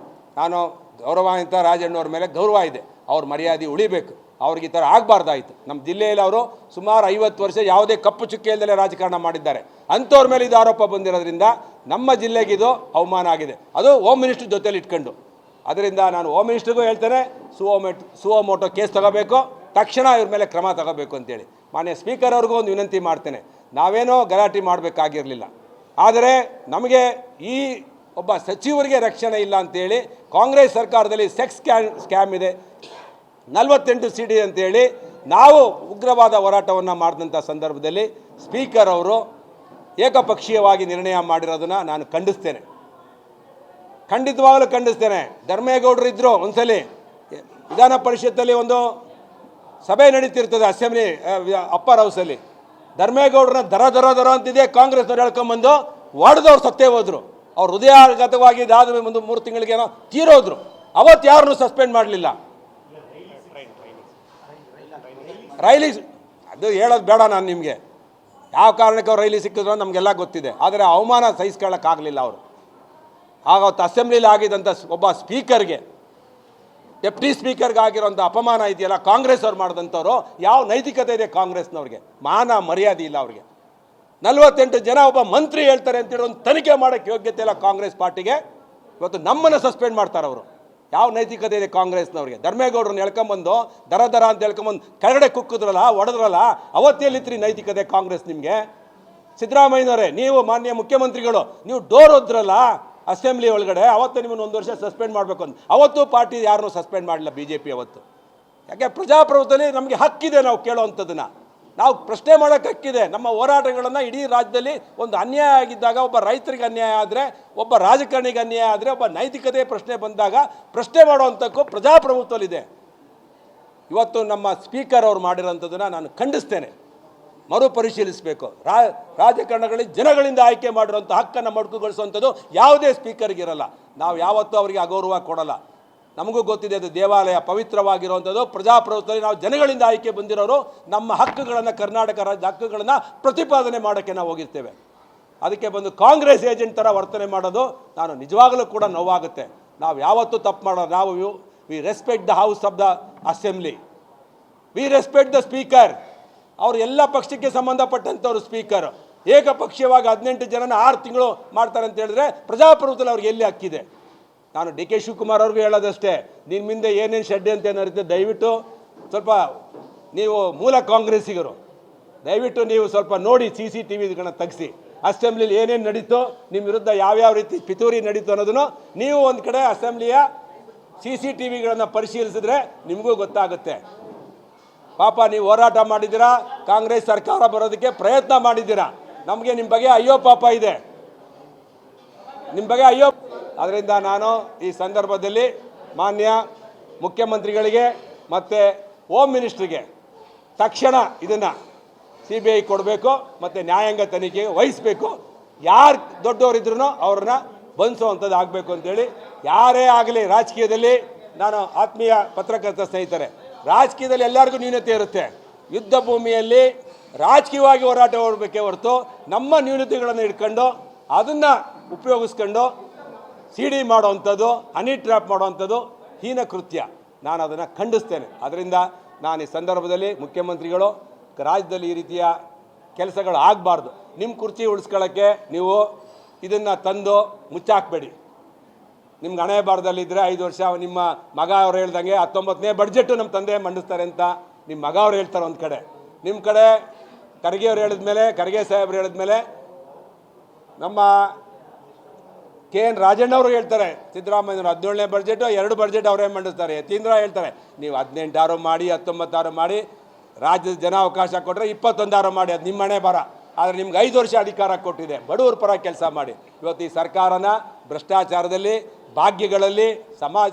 ನಾನು ಗೌರವಾನ್ವಿತ ರಾಜಣ್ಣವ್ರ ಮೇಲೆ ಗೌರವ ಇದೆ, ಅವ್ರ ಮರ್ಯಾದೆ ಉಳಿಬೇಕು. ಅವ್ರಿಗೆ ಈ ಥರ ಆಗಬಾರ್ದಾಯಿತು. ನಮ್ಮ ಜಿಲ್ಲೆಯಲ್ಲಿ ಅವರು ಸುಮಾರು 50 ವರ್ಷ ಯಾವುದೇ ಕಪ್ಪು ಚುಕ್ಕೆ ಇಲ್ಲದೆ ರಾಜಕಾರಣ ಮಾಡಿದ್ದಾರೆ. ಅಂಥವ್ರ ಮೇಲೆ ಇದು ಆರೋಪ ಬಂದಿರೋದ್ರಿಂದ ನಮ್ಮ ಜಿಲ್ಲೆಗಿದು ಅವಮಾನ ಆಗಿದೆ, ಅದು ಹೋಮ್ ಮಿನಿಸ್ಟ್ರ್ ಜೊತೆಲಿ ಇಟ್ಕೊಂಡು. ಅದರಿಂದ ನಾನು ಹೋಮ್ ಮಿನಿಸ್ಟ್ರಿಗೂ ಹೇಳ್ತೇನೆ, ಸುವೋಮೋಟೋ ಕೇಸ್ ತಗೋಬೇಕು, ತಕ್ಷಣ ಇವ್ರ ಮೇಲೆ ಕ್ರಮ ತಗೋಬೇಕು ಅಂತೇಳಿ. ಮಾನ್ಯ ಸ್ಪೀಕರ್ ಅವ್ರಿಗೂ ಒಂದು ವಿನಂತಿ ಮಾಡ್ತೇನೆ, ನಾವೇನೋ ಗಲಾಟೆ ಮಾಡಬೇಕಾಗಿರಲಿಲ್ಲ, ಆದರೆ ನಮಗೆ ಈ ಒಬ್ಬ ಸಚಿವರಿಗೆ ರಕ್ಷಣೆ ಇಲ್ಲ ಅಂತೇಳಿ ಕಾಂಗ್ರೆಸ್ ಸರ್ಕಾರದಲ್ಲಿ ಸೆಕ್ಸ್ ಸ್ಕ್ಯಾಮ್ ಇದೆ, 48 CD ಅಂತೇಳಿ ನಾವು ಉಗ್ರವಾದ ಹೋರಾಟವನ್ನು ಮಾಡಿದಂಥ ಸಂದರ್ಭದಲ್ಲಿ ಸ್ಪೀಕರ್ ಅವರು ಏಕಪಕ್ಷೀಯವಾಗಿ ನಿರ್ಣಯ ಮಾಡಿರೋದನ್ನು ನಾನು ಖಂಡಿಸ್ತೇನೆ, ಖಂಡಿತವಾಗಲೂ ಖಂಡಿಸ್ತೇನೆ. ಧರ್ಮೇಗೌಡರು ಇದ್ದರು, ಒಂದ್ಸಲಿ ವಿಧಾನ ಪರಿಷತ್ತಲ್ಲಿ ಒಂದು ಸಭೆ ನಡೀತಿರ್ತದೆ ಅಸೆಂಬ್ಲಿ ಅಪ್ಪರ್ ಹೌಸಲ್ಲಿ, ಧರ್ಮೇಗೌಡರನ್ನ ದರ ಅಂತಿದೆ, ಕಾಂಗ್ರೆಸ್ನವ್ರು ಹೇಳ್ಕೊಂಬಂದು ಹೊಡೆದವ್ರು ಸತ್ತೇ ಹೋದರು. ಅವ್ರು ಹೃದಯಾಘಾತವಾಗಿ ಇದಾದ ಒಂದು 3 ತಿಂಗಳಿಗೇನೋ ತೀರೋದ್ರು. ಅವತ್ತು ಯಾರನ್ನೂ ಸಸ್ಪೆಂಡ್ ಮಾಡಲಿಲ್ಲ. ರೈಲಿ ಅದು ಹೇಳೋದು ಬೇಡ, ನಾನು ನಿಮಗೆ ಯಾವ ಕಾರಣಕ್ಕೆ ಅವ್ರು ರೈಲಿ ಸಿಕ್ಕಿದ್ರು ನಮಗೆಲ್ಲ ಗೊತ್ತಿದೆ. ಆದರೆ ಅವಮಾನ ಸಹಿಸ್ಕೊಳ್ಳೋಕ್ಕಾಗಲಿಲ್ಲ ಅವರು. ಆವತ್ತು ಅಸೆಂಬ್ಲಿಲಿ ಆಗಿದ್ದಂಥ ಒಬ್ಬ ಸ್ಪೀಕರ್ಗೆ, ಡೆಪ್ಟಿ ಸ್ಪೀಕರ್ಗೆ ಆಗಿರೋಂಥ ಅಪಮಾನ ಇದೆಯಲ್ಲ, ಕಾಂಗ್ರೆಸ್ ಅವ್ರು ಮಾಡಿದಂಥವ್ರು, ಯಾವ ನೈತಿಕತೆ ಇದೆ ಕಾಂಗ್ರೆಸ್ನವ್ರಿಗೆ? ಮಾನ ಮರ್ಯಾದೆ ಇಲ್ಲ ಅವ್ರಿಗೆ. 48 ಜನ ಒಬ್ಬ ಮಂತ್ರಿ ಹೇಳ್ತಾರೆ ಅಂತೇಳಿ ಒಂದು ತನಿಖೆ ಮಾಡೋಕ್ಕೆ ಯೋಗ್ಯತೆ ಇಲ್ಲ ಕಾಂಗ್ರೆಸ್ ಪಾರ್ಟಿಗೆ. ಇವತ್ತು ನಮ್ಮನ್ನು ಸಸ್ಪೆಂಡ್ ಮಾಡ್ತಾರೆ ಅವರು. ಯಾವ ನೈತಿಕತೆ ಇದೆ ಕಾಂಗ್ರೆಸ್ನವ್ರಿಗೆ? ಧರ್ಮೇಗೌಡರನ್ನ ಹೇಳ್ಕೊಂಬಂದು ದರ ಅಂತ ಹೇಳ್ಕೊಂಬಂದು ಕೆಳಗಡೆ ಕುಕ್ಕಿದ್ರಲ್ಲ, ಹೊಡೆದ್ರಲ್ಲ, ಅವತ್ತೇಲಿತ್ರಿ ನೈತಿಕತೆ ಕಾಂಗ್ರೆಸ್ ನಿಮಗೆ? ಸಿದ್ದರಾಮಯ್ಯನವರೇ, ನೀವು ಮಾನ್ಯ ಮುಖ್ಯಮಂತ್ರಿಗಳು, ನೀವು ಡೋರ್ ಹೋದ್ರಲ್ಲ ಅಸೆಂಬ್ಲಿ ಒಳಗಡೆ, ಅವತ್ತು ನಿಮ್ಮನ್ನು 1 ವರ್ಷ ಸಸ್ಪೆಂಡ್ ಮಾಡಬೇಕು ಅಂತ. ಅವತ್ತು ಪಾರ್ಟಿ ಯಾರನ್ನೂ ಸಸ್ಪೆಂಡ್ ಮಾಡಲಿಲ್ಲ BJP ಅವತ್ತು. ಯಾಕೆ? ಪ್ರಜಾಪ್ರಭುತ್ವದಲ್ಲಿ ನಮಗೆ ಹಕ್ಕಿದೆ, ನಾವು ಕೇಳೋವಂಥದ್ದನ್ನು ನಾವು ಪ್ರಶ್ನೆ ಮಾಡೋಕ್ಕೆ ಹಕ್ಕಿದೆ. ನಮ್ಮ ಹೋರಾಟಗಳನ್ನು ಇಡೀ ರಾಜ್ಯದಲ್ಲಿ ಒಂದು ಅನ್ಯಾಯ ಆಗಿದ್ದಾಗ, ಒಬ್ಬ ರೈತರಿಗೆ ಅನ್ಯಾಯ ಆದರೆ, ಒಬ್ಬ ರಾಜಕಾರಣಿಗೆ ಅನ್ಯಾಯ ಆದರೆ, ಒಬ್ಬ ನೈತಿಕತೆ ಪ್ರಶ್ನೆ ಬಂದಾಗ ಪ್ರಶ್ನೆ ಮಾಡುವಂಥಕ್ಕೂ ಪ್ರಜಾಪ್ರಭುತ್ವದಲ್ಲಿದೆ. ಇವತ್ತು ನಮ್ಮ ಸ್ಪೀಕರ್ ಅವರು ಮಾಡಿರೋಂಥದ್ದನ್ನು ನಾನು ಖಂಡಿಸ್ತೇನೆ, ಮರುಪರಿಶೀಲಿಸಬೇಕು. ರಾಜಕಾರಣಗಳಲ್ಲಿ ಜನಗಳಿಂದ ಆಯ್ಕೆ ಮಾಡಿರೋಂಥ ಹಕ್ಕನ್ನು ಮೊಟಕುಗೊಳಿಸುವಂಥದ್ದು ಯಾವುದೇ ಸ್ಪೀಕರ್ಗಿರಲ್ಲ. ನಾವು ಯಾವತ್ತೂ ಅವರಿಗೆ ಅಗೌರವ ಕೊಡಲ್ಲ. ನಮಗೂ ಗೊತ್ತಿದೆ, ಅದು ದೇವಾಲಯ ಪವಿತ್ರವಾಗಿರುವಂಥದ್ದು. ಪ್ರಜಾಪ್ರಭುತ್ವದಲ್ಲಿ ನಾವು ಜನಗಳಿಂದ ಆಯ್ಕೆ ಬಂದಿರೋರು, ನಮ್ಮ ಹಕ್ಕುಗಳನ್ನು, ಕರ್ನಾಟಕ ರಾಜ್ಯದ ಹಕ್ಕುಗಳನ್ನು ಪ್ರತಿಪಾದನೆ ಮಾಡೋಕ್ಕೆ ನಾವು ಹೋಗಿರ್ತೇವೆ. ಅದಕ್ಕೆ ಬಂದು ಕಾಂಗ್ರೆಸ್ ಏಜೆಂಟ್ ಥರ ವರ್ತನೆ ಮಾಡೋದು ನಾನು ನಿಜವಾಗಲೂ ಕೂಡ ನೋವಾಗುತ್ತೆ. ನಾವು ಯಾವತ್ತೂ ತಪ್ಪು ಮಾಡೋದು. ನಾವು we respect the house of the assembly, we respect the speaker. ಅವರು ಎಲ್ಲ ಪಕ್ಷಕ್ಕೆ ಸಂಬಂಧಪಟ್ಟಂಥವ್ರು ಸ್ಪೀಕರ್. ಏಕಪಕ್ಷೀಯವಾಗಿ 18 ಜನನ 6 ತಿಂಗಳು ಮಾಡ್ತಾರೆ ಅಂತ ಹೇಳಿದ್ರೆ ಪ್ರಜಾಪ್ರಭುತ್ವದಲ್ಲಿ ಅವ್ರಿಗೆ ಎಲ್ಲಿ ಹಕ್ಕಿದೆ? ನಾನು DK ಶಿವಕುಮಾರ್ ಅವ್ರಿಗೂ ಹೇಳೋದಷ್ಟೇ, ನಿಮ್ಮಿಂದ ಏನೇನು ಷಡ್ಡೆ ಅಂತ ಏನಿರುತ್ತೆ, ದಯವಿಟ್ಟು ಸ್ವಲ್ಪ ನೀವು ಮೂಲ ಕಾಂಗ್ರೆಸ್ಸಿಗರು, ದಯವಿಟ್ಟು ನೀವು ಸ್ವಲ್ಪ ನೋಡಿ, CCTVಗಳನ್ನ ತೆಗೆಸಿ, ಅಸೆಂಬ್ಲಿಲಿ ಏನೇನು ನಡೀತೋ, ನಿಮ್ಮ ವಿರುದ್ಧ ಯಾವ್ಯಾವ ರೀತಿ ಪಿತೂರಿ ನಡೀತು ಅನ್ನೋದನ್ನು ನೀವು ಒಂದು ಕಡೆ ಅಸೆಂಬ್ಲಿಯ CCTVಗಳನ್ನು ಪರಿಶೀಲಿಸಿದ್ರೆ ನಿಮಗೂ ಗೊತ್ತಾಗುತ್ತೆ. ಪಾಪ ನೀವು ಹೋರಾಟ ಮಾಡಿದ್ದೀರಾ, ಕಾಂಗ್ರೆಸ್ ಸರ್ಕಾರ ಬರೋದಕ್ಕೆ ಪ್ರಯತ್ನ ಮಾಡಿದ್ದೀರಾ. ನಮಗೆ ನಿಮ್ಮ ಬಗ್ಗೆ ಅಯ್ಯೋ ಪಾಪ ಇದೆ, ನಿಮ್ಮ ಬಗ್ಗೆ ಅಯ್ಯೋ. ಅದರಿಂದ ನಾನು ಈ ಸಂದರ್ಭದಲ್ಲಿ ಮಾನ್ಯ ಮುಖ್ಯಮಂತ್ರಿಗಳಿಗೆ ಮತ್ತು ಹೋಮ್ ಮಿನಿಸ್ಟ್ರಿಗೆ ತಕ್ಷಣ ಇದನ್ನು CBI ಕೊಡಬೇಕು ಮತ್ತು ನ್ಯಾಯಾಂಗ ತನಿಖೆಗೆ ವಹಿಸಬೇಕು. ಯಾರು ದೊಡ್ಡವರಿದ್ರೂ ಅವ್ರನ್ನ ಬಂಧಿಸುವಂಥದ್ದು ಆಗಬೇಕು ಅಂತೇಳಿ. ಯಾರೇ ಆಗಲಿ ರಾಜಕೀಯದಲ್ಲಿ, ನಾನು ಆತ್ಮೀಯ ಪತ್ರಕರ್ತ ಸ್ನೇಹಿತರೆ, ರಾಜಕೀಯದಲ್ಲಿ ಎಲ್ಲರಿಗೂ ನ್ಯೂನತೆ ಇರುತ್ತೆ. ಯುದ್ಧ ಭೂಮಿಯಲ್ಲಿ ರಾಜಕೀಯವಾಗಿ ಹೋರಾಟ ಮಾಡಬೇಕೇ ಹೊರತು ನಮ್ಮ ನ್ಯೂನತೆಗಳನ್ನು ಇಟ್ಕೊಂಡು ಅದನ್ನು ಉಪಯೋಗಿಸ್ಕೊಂಡು ಸಿ ಡಿ ಮಾಡೋವಂಥದ್ದು, ಹನಿ ಟ್ರ್ಯಾಪ್ ಮಾಡೋವಂಥದ್ದು ಹೀನ ಕೃತ್ಯ. ನಾನು ಅದನ್ನು ಖಂಡಿಸ್ತೇನೆ. ಅದರಿಂದ ನಾನು ಈ ಸಂದರ್ಭದಲ್ಲಿ ಮುಖ್ಯಮಂತ್ರಿಗಳು, ರಾಜ್ಯದಲ್ಲಿ ಈ ರೀತಿಯ ಕೆಲಸಗಳು ಆಗಬಾರ್ದು. ನಿಮ್ಮ ಕುರ್ಚಿ ಉಳಿಸ್ಕೊಳ್ಳೋಕ್ಕೆ ನೀವು ಇದನ್ನು ತಂದು ಮುಚ್ಚಾಕಬೇಡಿ. ನಿಮ್ಗೆ ಹಣೆ ಬಾರದಲ್ಲಿದ್ದರೆ 5 ವರ್ಷ ನಿಮ್ಮ ಮಗ ಅವ್ರು ಹೇಳ್ದಂಗೆ 19ನೇ ಬಡ್ಜೆಟು ನಮ್ಮ ತಂದೆ ಮಂಡಿಸ್ತಾರೆ ಅಂತ ನಿಮ್ಮ ಮಗ ಅವ್ರು ಹೇಳ್ತಾರೆ ಒಂದು ಕಡೆ. ನಿಮ್ಮ ಕಡೆ ಖರ್ಗೆ ಅವ್ರು ಹೇಳಿದ್ಮೇಲೆ, ಖರ್ಗೆ ಸಾಹೇಬ್ರು ಹೇಳಿದ್ಮೇಲೆ ನಮ್ಮ KN ರಾಜಣ್ಣವರು ಹೇಳ್ತಾರೆ, ಸಿದ್ದರಾಮಯ್ಯನವರು 17ನೇ ಬಡ್ಜೆಟು 2 ಬಡ್ಜೆಟ್ ಅವರೇ ಮಂಡಿಸ್ತಾರೆ. ಯತೀಂದ್ರ ಹೇಳ್ತಾರೆ ನೀವು 18 ಮಾಡಿ 19 ಮಾಡಿ, ರಾಜ್ಯದ ಜನ ಅವಕಾಶ ಕೊಟ್ಟರೆ 21 ಮಾಡಿ, ಅದು ನಿಮ್ಮ ಹಣೆ ಬರ. ಆದರೆ ನಿಮ್ಗೆ 5 ವರ್ಷ ಅಧಿಕಾರ ಕೊಟ್ಟಿದೆ, ಬಡವ್ರ ಪರ ಕೆಲಸ ಮಾಡಿ. ಇವತ್ತು ಈ ಸರ್ಕಾರನ ಭ್ರಷ್ಟಾಚಾರದಲ್ಲಿ, ಭಾಗ್ಯಗಳಲ್ಲಿ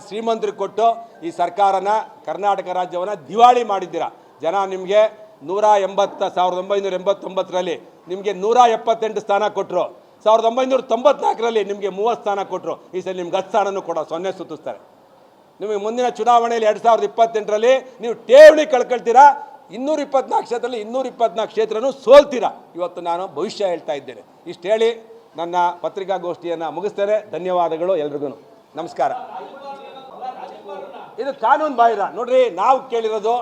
ಶ್ರೀಮಂತರಿಗೆ ಕೊಟ್ಟು ಈ ಸರ್ಕಾರನ, ಕರ್ನಾಟಕ ರಾಜ್ಯವನ್ನು ದಿವಾಳಿ ಮಾಡಿದ್ದೀರಾ. ಜನ ನಿಮಗೆ 1989ರಲ್ಲಿ ನಿಮಗೆ 178 ಸ್ಥಾನ ಕೊಟ್ಟರು. 1994ರಲ್ಲಿ ನಿಮಗೆ 30 ಸ್ಥಾನ ಕೊಟ್ಟರು. ಈ ಸಲ ನಿಮ್ಗೆ 10 ಸ್ಥಾನನೂ ಕೂಡ 0 ಸುತ್ತಿಸ್ತಾರೆ. ನಿಮಗೆ ಮುಂದಿನ ಚುನಾವಣೆಯಲ್ಲಿ 2028ರಲ್ಲಿ ನೀವು ಠೇವಣಿ ಕಳ್ಕೊಳ್ತೀರಾ. 224 ಕ್ಷೇತ್ರದಲ್ಲಿ 224 ಕ್ಷೇತ್ರನೂ ಸೋಲ್ತೀರಾ. ಇವತ್ತು ನಾನು ಭವಿಷ್ಯ ಹೇಳ್ತಾ ಇದ್ದೇನೆ. ಇಷ್ಟು ಹೇಳಿ ನನ್ನ ಪತ್ರಿಕಾಗೋಷ್ಠಿಯನ್ನು ಮುಗಿಸ್ತೇನೆ. ಧನ್ಯವಾದಗಳು ಎಲ್ರಿಗೂ. ನಮಸ್ಕಾರ. ಇದು ಕಾನೂನು ಬಾಹಿರ. ನೋಡ್ರಿ, ನಾವು ಕೇಳಿರೋದು,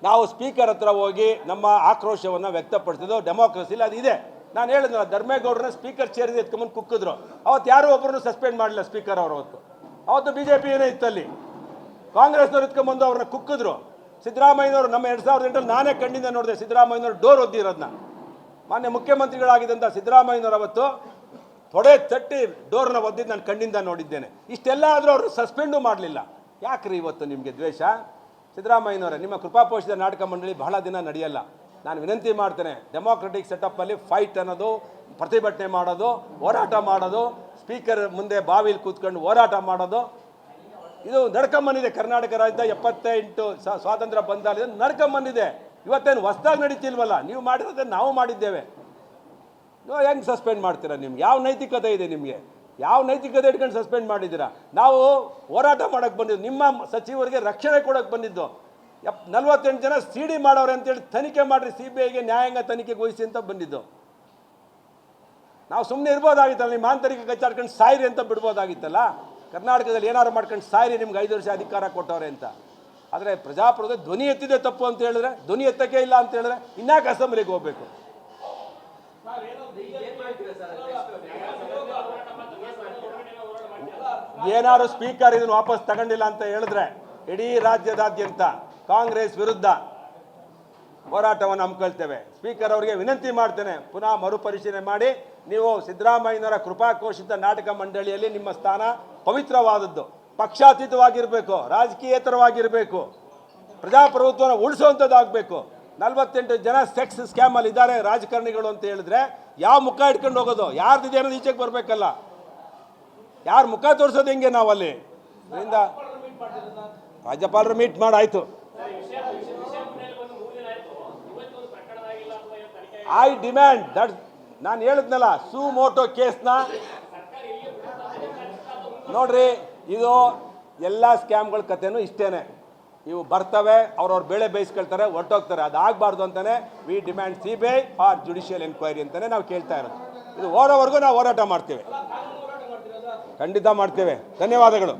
ನಾವು ಸ್ಪೀಕರ್ ಹತ್ರ ಹೋಗಿ ನಮ್ಮ ಆಕ್ರೋಶವನ್ನು ವ್ಯಕ್ತಪಡಿಸಿದ್ದು ಡೆಮೋಕ್ರಸಿಲಿ ಅದು ಇದೆ. ನಾನು ಹೇಳಿದ್ನಲ್ಲ, ಧರ್ಮೇಗೌಡರನ್ನ ಸ್ಪೀಕರ್ ಚೇರಿಂದ ಎತ್ಕೊಂಬಂದು ಕುಕ್ಕಿದ್ರು. ಅವತ್ತು ಯಾರೂ ಒಬ್ಬರನ್ನು ಸಸ್ಪೆಂಡ್ ಮಾಡಲಿಲ್ಲ ಸ್ಪೀಕರ್ ಅವರು. ಅವತ್ತು BJP ಏನೇ ಇತ್ತಲ್ಲಿ, ಕಾಂಗ್ರೆಸ್ನವ್ರು ಎತ್ಕೊಂಬಂದು ಅವ್ರನ್ನ ಕುಕ್ಕಿದ್ರು. ಸಿದ್ದರಾಮಯ್ಯನವರು ನಮ್ಮ 2008ರಲ್ಲಿ ನಾನೇ ಕಣ್ಣಿಂದ ನೋಡಿದೆ ಸಿದ್ದರಾಮಯ್ಯನವರು ಡೋರ್ ಒದ್ದಿರೋದನ್ನ. ಮಾನ್ಯ ಮುಖ್ಯಮಂತ್ರಿಗಳಾಗಿದ್ದಂಥ ಸಿದ್ದರಾಮಯ್ಯನವರು ಅವತ್ತು ತೊಡೆ ತಟ್ಟಿ ಡೋರ್ನ ಒದ್ದಿದ್ದು ನಾನು ಕಣ್ಣಿಂದ ನೋಡಿದ್ದೇನೆ. ಇಷ್ಟೆಲ್ಲ ಆದರೂ ಅವರು ಸಸ್ಪೆಂಡು ಮಾಡಲಿಲ್ಲ. ಯಾಕ್ರಿ ಇವತ್ತು ನಿಮಗೆ ದ್ವೇಷ? ಸಿದ್ದರಾಮಯ್ಯನವರೇ, ನಿಮ್ಮ ಕೃಪಾಪೋಷಿತ ನಾಟಕ ಮಂಡಳಿ ಬಹಳ ದಿನ ನಡೆಯಲ್ಲ. ನಾನು ವಿನಂತಿ ಮಾಡ್ತೇನೆ, ಡೆಮೋಕ್ರೆಟಿಕ್ ಸೆಟಪ್ಪಲ್ಲಿ ಫೈಟ್ ಅನ್ನೋದು, ಪ್ರತಿಭಟನೆ ಮಾಡೋದು, ಹೋರಾಟ ಮಾಡೋದು, ಸ್ಪೀಕರ್ ಮುಂದೆ ಬಾವಿಲಿ ಕೂತ್ಕೊಂಡು ಹೋರಾಟ ಮಾಡೋದು, ಇದು ನಡ್ಕೊಂಬಂದಿದೆ. ಕರ್ನಾಟಕ ರಾಜ್ಯದ 78 ಸ್ವಾತಂತ್ರ್ಯ ಬಂದಾಲಿದೆ, ನಡ್ಕೊಂಬಂದಿದೆ. ಇವತ್ತೇನು ಹೊಸದಾಗಿ ನಡೀತಿಲ್ವಲ್ಲ, ನೀವು ಮಾಡಿರೋದೇ ನಾವು ಮಾಡಿದ್ದೇವೆ. ನೀವು ಹೆಂಗೆ ಸಸ್ಪೆಂಡ್ ಮಾಡ್ತೀರಾ? ನಿಮ್ಗೆ ಯಾವ ನೈತಿಕತೆ ಇದೆ? ನಿಮಗೆ ಯಾವ ನೈತಿಕತೆ ಇಟ್ಕೊಂಡು ಸಸ್ಪೆಂಡ್ ಮಾಡಿದ್ದೀರಾ? ನಾವು ಹೋರಾಟ ಮಾಡೋಕ್ಕೆ ಬಂದಿದ್ದು, ನಿಮ್ಮ ಸಚಿವರಿಗೆ ರಕ್ಷಣೆ ಕೊಡೋಕ್ಕೆ ಬಂದಿದ್ದು. 48 ಜನ CD ಮಾಡೋರು ಅಂತೇಳಿ ತನಿಖೆ ಮಾಡಿರಿ, CBIಗೆ ನ್ಯಾಯಾಂಗ ತನಿಖೆಗೆ ವಹಿಸಿ ಅಂತ ಬಂದಿದ್ದು. ನಾವು ಸುಮ್ಮನೆ ಇರ್ಬೋದಾಗಿತ್ತಲ್ಲ, ನಿಮ್ಮ ಆಂತರಿಕ ಕಚ್ಚಾಡ್ಕೊಂಡು ಸಾಯಿರಿ ಅಂತ ಬಿಡ್ಬೋದಾಗಿತ್ತಲ್ಲ. ಕರ್ನಾಟಕದಲ್ಲಿ ಏನಾದ್ರು ಮಾಡ್ಕೊಂಡು ಸಾಯಿರಿ, ನಿಮ್ಗೆ 5 ವರ್ಷ ಅಧಿಕಾರ ಕೊಟ್ಟವ್ರೆ ಅಂತ. ಆದರೆ ಪ್ರಜಾಪ್ರಭುತ್ವ ಧ್ವನಿ ಎತ್ತಿದೆ ತಪ್ಪು ಅಂತ ಹೇಳಿದ್ರೆ, ಧ್ವನಿ ಎತ್ತಕ್ಕೆ ಇಲ್ಲ ಅಂತ ಹೇಳಿದ್ರೆ ಇನ್ಯಾಕೆ ಅಸೆಂಬ್ಲಿಗೆ ಹೋಗಬೇಕು? ಏನಾದ್ರು ಸ್ಪೀಕರ್ ಇದನ್ನು ವಾಪಸ್ ತಗೊಂಡಿಲ್ಲ ಅಂತ ಹೇಳಿದ್ರೆ ಇಡೀ ರಾಜ್ಯದಾದ್ಯಂತ ಕಾಂಗ್ರೆಸ್ ವಿರುದ್ಧ ಹೋರಾಟವನ್ನು ಹಮ್ಮಿಕೊಳ್ತೇವೆ. ಸ್ಪೀಕರ್ ಅವರಿಗೆ ವಿನಂತಿ ಮಾಡ್ತೇನೆ, ಪುನಃ ಮರುಪರಿಶೀಲನೆ ಮಾಡಿ. ನೀವು ಸಿದ್ದರಾಮಯ್ಯನವರ ಕೃಪಾಘೋಷಿತ ನಾಟಕ ಮಂಡಳಿಯಲ್ಲಿ ನಿಮ್ಮ ಸ್ಥಾನ ಪವಿತ್ರವಾದದ್ದು, ಪಕ್ಷಾತೀತವಾಗಿರಬೇಕು, ರಾಜಕೀಯೇತರವಾಗಿರಬೇಕು, ಪ್ರಜಾಪ್ರಭುತ್ವನ ಉಳಿಸುವಂಥದ್ದಾಗಬೇಕು. 48 ಜನ ಸೆಕ್ಸ್ ಸ್ಕ್ಯಾಮಲ್ಲಿ ಇದ್ದಾರೆ ರಾಜಕಾರಣಿಗಳು ಅಂತ ಹೇಳಿದ್ರೆ ಯಾವ ಮುಖ ಇಟ್ಕೊಂಡು ಹೋಗೋದು? ಯಾರ್ದಿದೆ ಅನ್ನೋದು ಈಚೆಗೆ ಬರಬೇಕಲ್ಲ. ಯಾರು ಮುಖ ತೋರಿಸೋದು ಹೆಂಗೆ ನಾವಲ್ಲಿ? ಅದರಿಂದ ರಾಜ್ಯಪಾಲರು ಮೀಟ್ ಮಾಡಾಯಿತು. ಐ ಡಿಮ್ಯಾಂಡ್ ದಟ್, ನಾನು ಹೇಳಿದ್ನಲ್ಲ, ಸುಮೋಟೋ ಕೇಸ್ನ ನೋಡ್ರಿ, ಇದು ಎಲ್ಲ ಸ್ಕ್ಯಾಮ್ಗಳ ಕಥೆನೂ ಇಷ್ಟೇನೆ. ಇವು ಬರ್ತವೆ, ಅವ್ರವ್ರ ಬೆಳೆ ಬೇಯಿಸ್ಕೊಳ್ತಾರೆ, ಹೊರಟೋಗ್ತಾರೆ. ಅದಾಗಬಾರ್ದು ಅಂತಲೇ we demand CBI for judicial enquiry ಅಂತಲೇ ನಾವು ಕೇಳ್ತಾ ಇರೋದು. ಇದು ಹೋರೋವರೆಗೂ ನಾವು ಹೋರಾಟ ಮಾಡ್ತೇವೆ, ಖಂಡಿತ ಮಾಡ್ತೇವೆ. ಧನ್ಯವಾದಗಳು.